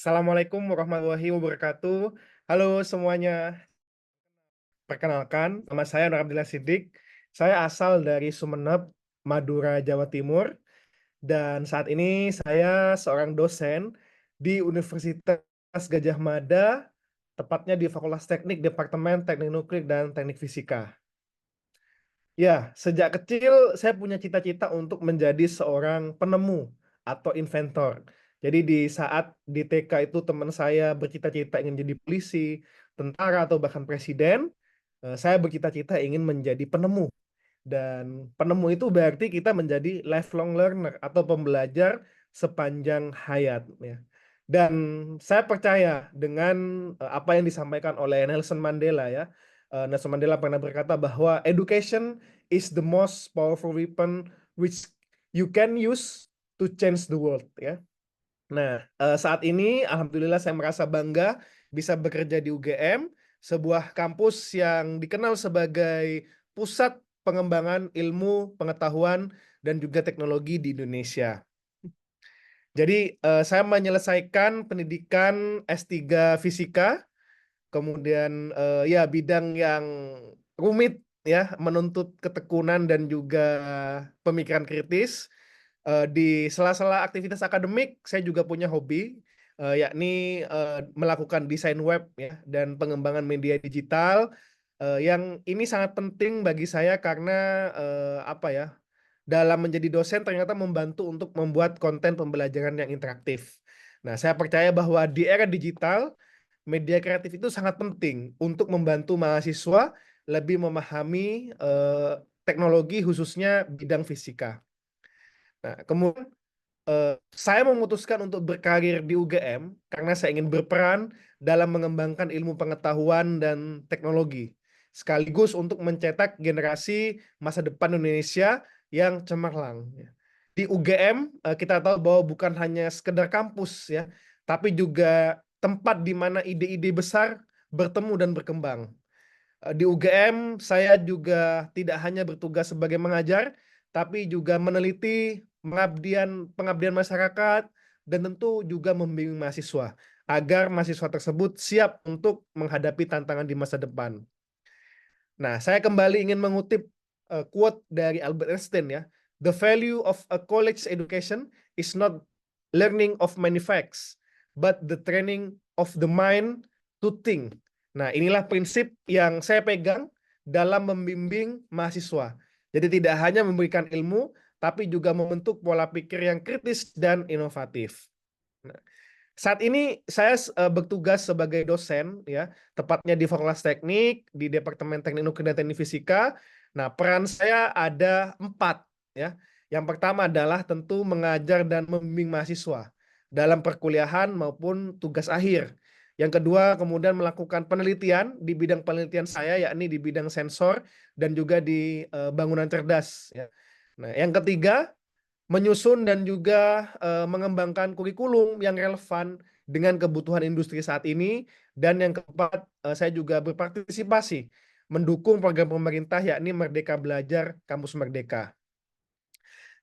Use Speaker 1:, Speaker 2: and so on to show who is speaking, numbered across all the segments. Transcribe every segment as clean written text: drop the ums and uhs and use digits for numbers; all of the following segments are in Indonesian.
Speaker 1: Assalamualaikum warahmatullahi wabarakatuh. Halo semuanya, perkenalkan nama saya Nur Abdillah Siddiq. Saya asal dari Sumeneb, Madura, Jawa Timur, dan saat ini saya seorang dosen di Universitas Gadjah Mada, tepatnya di Fakultas Teknik Departemen Teknik Nuklir dan Teknik Fisika. Ya, sejak kecil saya punya cita-cita untuk menjadi seorang penemu atau inventor. Jadi di saat di TK itu teman saya bercita-cita ingin jadi polisi, tentara atau bahkan presiden, saya bercita-cita ingin menjadi penemu. Dan penemu itu berarti kita menjadi lifelong learner atau pembelajar sepanjang hayat ya. Dan saya percaya dengan apa yang disampaikan oleh Nelson Mandela ya. Nelson Mandela pernah berkata bahwa education is the most powerful weapon which you can use to change the world ya. Nah, saat ini alhamdulillah saya merasa bangga bisa bekerja di UGM, sebuah kampus yang dikenal sebagai pusat pengembangan ilmu, pengetahuan, dan juga teknologi di Indonesia. Jadi, saya menyelesaikan pendidikan S3 Fisika, kemudian, ya bidang yang rumit ya, menuntut ketekunan dan juga pemikiran kritis. Di sela-sela aktivitas akademik, saya juga punya hobi, yakni, melakukan desain web ya, dan pengembangan media digital, yang ini sangat penting bagi saya karena, apa ya, dalam menjadi dosen ternyata membantu untuk membuat konten pembelajaran yang interaktif. Nah, saya percaya bahwa di era digital, media kreatif itu sangat penting untuk membantu mahasiswa lebih memahami, teknologi khususnya bidang fisika. Nah, kemudian saya memutuskan untuk berkarir di UGM karena saya ingin berperan dalam mengembangkan ilmu pengetahuan dan teknologi, sekaligus untuk mencetak generasi masa depan Indonesia yang cemerlang. Ya. Di UGM kita tahu bahwa bukan hanya sekedar kampus ya, tapi juga tempat di mana ide-ide besar bertemu dan berkembang. Di UGM saya juga tidak hanya bertugas sebagai mengajar, tapi juga meneliti, pengabdian masyarakat, dan tentu juga membimbing mahasiswa, agar mahasiswa tersebut siap untuk menghadapi tantangan di masa depan. Nah, saya kembali ingin mengutip quote dari Albert Einstein ya. The value of a college education is not learning of many facts, but the training of the mind to think. Nah, inilah prinsip yang saya pegang dalam membimbing mahasiswa. Jadi tidak hanya memberikan ilmu, tapi juga membentuk pola pikir yang kritis dan inovatif. Nah, saat ini saya bertugas sebagai dosen ya, tepatnya di Fakultas Teknik, di Departemen Teknik Nuklir dan Teknik Fisika. Nah, peran saya ada 4 ya. Yang pertama adalah tentu mengajar dan membimbing mahasiswa dalam perkuliahan maupun tugas akhir. Yang kedua, kemudian melakukan penelitian di bidang penelitian saya, yakni di bidang sensor dan juga di bangunan cerdas ya. Nah, yang ketiga, menyusun dan juga, mengembangkan kurikulum yang relevan dengan kebutuhan industri saat ini, dan yang keempat, saya juga berpartisipasi mendukung program pemerintah yakni Merdeka Belajar Kampus Merdeka.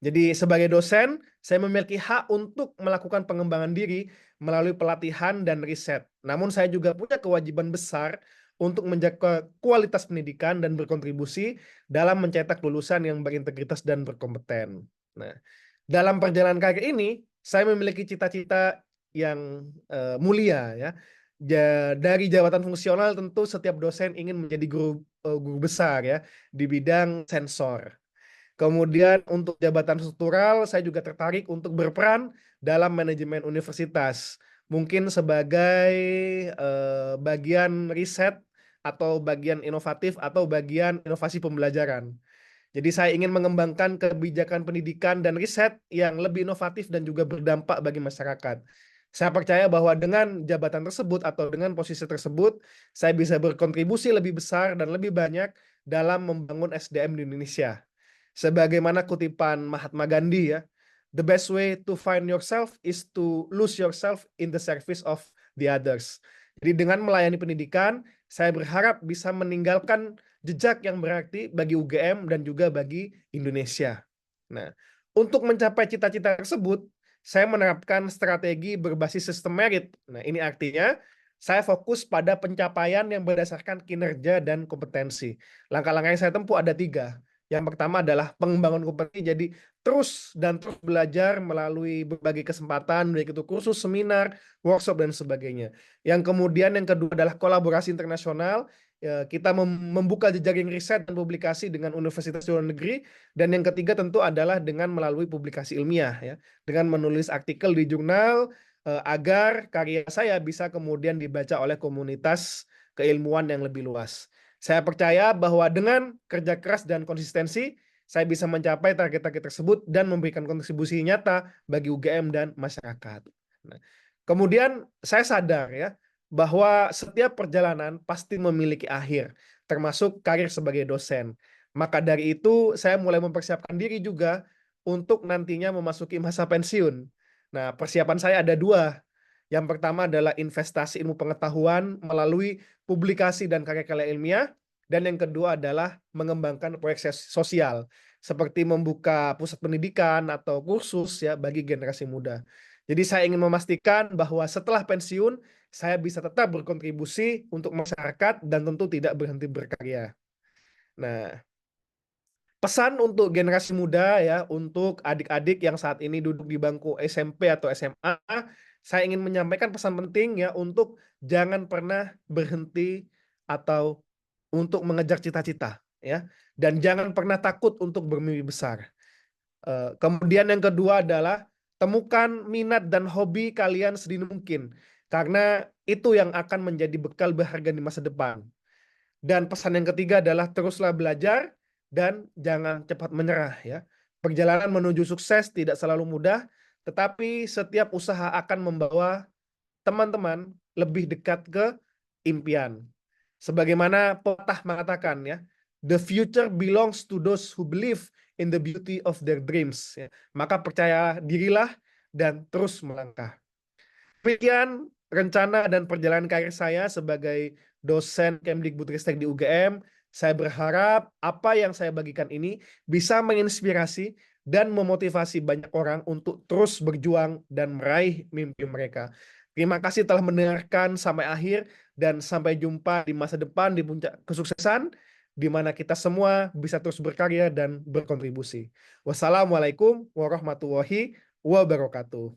Speaker 1: Jadi sebagai dosen, saya memiliki hak untuk melakukan pengembangan diri melalui pelatihan dan riset. Namun saya juga punya kewajiban besar untuk menjaga kualitas pendidikan dan berkontribusi dalam mencetak lulusan yang berintegritas dan berkompeten. Nah, dalam perjalanan karir ini, saya memiliki cita-cita yang mulia ya. Dari jabatan fungsional tentu setiap dosen ingin menjadi guru besar ya di bidang sensor. Kemudian untuk jabatan struktural, saya juga tertarik untuk berperan dalam manajemen universitas. Mungkin sebagai bagian riset atau bagian inovatif atau bagian inovasi pembelajaran. Jadi saya ingin mengembangkan kebijakan pendidikan dan riset yang lebih inovatif dan juga berdampak bagi masyarakat. Saya percaya bahwa dengan jabatan tersebut atau dengan posisi tersebut, saya bisa berkontribusi lebih besar dan lebih banyak dalam membangun SDM di Indonesia. Sebagaimana kutipan Mahatma Gandhi ya, the best way to find yourself is to lose yourself in the service of the others. Jadi dengan melayani pendidikan, saya berharap bisa meninggalkan jejak yang berarti bagi UGM dan juga bagi Indonesia. Nah, untuk mencapai cita-cita tersebut, saya menerapkan strategi berbasis sistem merit. Nah, ini artinya saya fokus pada pencapaian yang berdasarkan kinerja dan kompetensi. Langkah-langkah yang saya tempuh ada 3. Yang pertama adalah pengembangan kompetensi, jadi terus belajar melalui berbagai kesempatan, baik itu kursus, seminar, workshop, dan sebagainya. Yang kedua adalah kolaborasi internasional. Kita membuka jejaring riset dan publikasi dengan universitas luar negeri. Dan yang ketiga tentu adalah dengan melalui publikasi ilmiah, ya, dengan menulis artikel di jurnal agar karya saya bisa kemudian dibaca oleh komunitas keilmuan yang lebih luas. Saya percaya bahwa dengan kerja keras dan konsistensi, saya bisa mencapai target-target tersebut dan memberikan kontribusi nyata bagi UGM dan masyarakat. Nah, kemudian saya sadar, ya, bahwa setiap perjalanan pasti memiliki akhir, termasuk karir sebagai dosen. Maka dari itu, saya mulai mempersiapkan diri juga untuk nantinya memasuki masa pensiun. Nah, persiapan saya ada 2. Yang pertama adalah investasi ilmu pengetahuan melalui publikasi dan karya-karya ilmiah, dan yang kedua adalah mengembangkan proyek sosial seperti membuka pusat pendidikan atau kursus, ya, bagi generasi muda. Jadi saya ingin memastikan bahwa setelah pensiun saya bisa tetap berkontribusi untuk masyarakat dan tentu tidak berhenti berkarya. Nah, pesan untuk generasi muda, ya, untuk adik-adik yang saat ini duduk di bangku SMP atau SMA, saya ingin menyampaikan pesan penting, ya, untuk jangan pernah berhenti atau untuk mengejar cita-cita, ya, dan jangan pernah takut untuk bermimpi besar. Kemudian yang kedua adalah temukan minat dan hobi kalian sedini mungkin, karena itu yang akan menjadi bekal berharga di masa depan. Dan pesan yang ketiga adalah teruslah belajar dan jangan cepat menyerah, ya. Perjalanan menuju sukses tidak selalu mudah, tetapi setiap usaha akan membawa teman-teman lebih dekat ke impian. Sebagaimana pepatah mengatakan, ya, the future belongs to those who believe in the beauty of their dreams, ya. Maka percaya dirilah dan terus melangkah. Demikian rencana dan perjalanan karir saya sebagai dosen Kemdikbudristek di UGM. Saya berharap apa yang saya bagikan ini bisa menginspirasi dan memotivasi banyak orang untuk terus berjuang dan meraih mimpi mereka. Terima kasih telah mendengarkan sampai akhir dan sampai jumpa di masa depan di puncak kesuksesan di mana kita semua bisa terus berkarya dan berkontribusi. Wassalamualaikum warahmatullahi wabarakatuh.